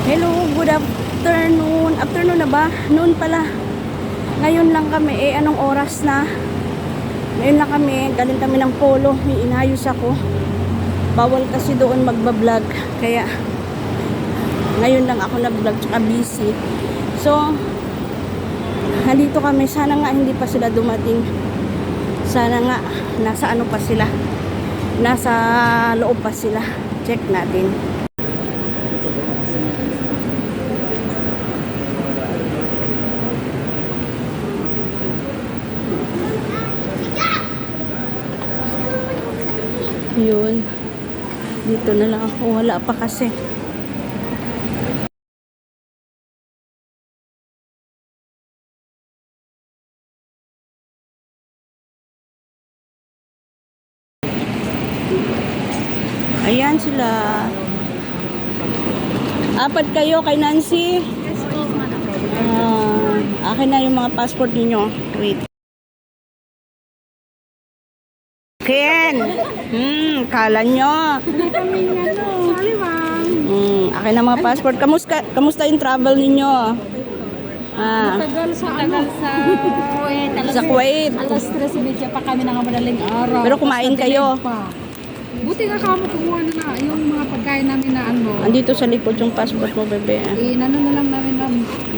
Hello, good afternoon. Afternoon na ba? Noon pala. Ngayon lang kami. Anong oras na? Ngayon lang kami. Galing kami ng polo. May inayos ako. Bawal kasi doon magbablog. Kaya, ngayon lang ako nag-vlog. Tsaka busy. So, nandito kami. Sana nga hindi pa sila dumating. Sana nga, nasa ano pa sila. Nasa loob pa sila. Check natin. Yun. Dito na lang ako. Wala pa kasi. Ayan sila. Apat kayo kay Nancy. Akin na yung mga passport ninyo. Wait. Ken! Kala nyo. Akin na mga passport. Kamusta yung travel ninyo? Tagal sa Kuwait. Sa Kuwait. Alas 3:30 pa kami ng madaling araw. Pero kumain kayo. Buti nga kamo kumuha na yung mga pagkain namin na ano. Andito sa likod yung passport mo, bebe. Inano na lang namin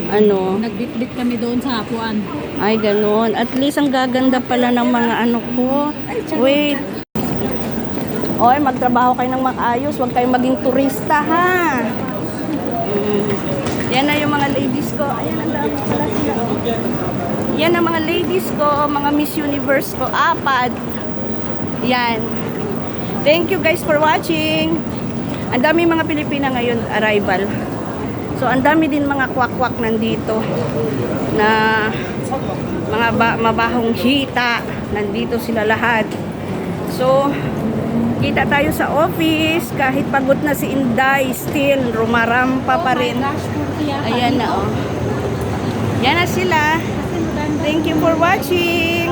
Ano? nagbitbit kami doon sa Hapuan. Ay, ganun. At least ang gaganda pala ng mga ano ko. Wait. Oy, magtrabaho kayo ng maayos. Huwag kayong maging turista, ha? Yan na yung mga ladies ko. Ayan, ang dami pala sila. Yan ang mga ladies ko, mga Miss Universe ko. Apat. Yan. Thank you guys for watching. Ang dami mga Pilipina ngayon arrival. So, ang dami din mga kwak-kwak nandito na mga mabahong hita. Nandito sila lahat. So, kita tayo sa office. Kahit pagod na si Inday, still rumarampa pa rin. Ayan na, oh. Yan na sila. Thank you for watching.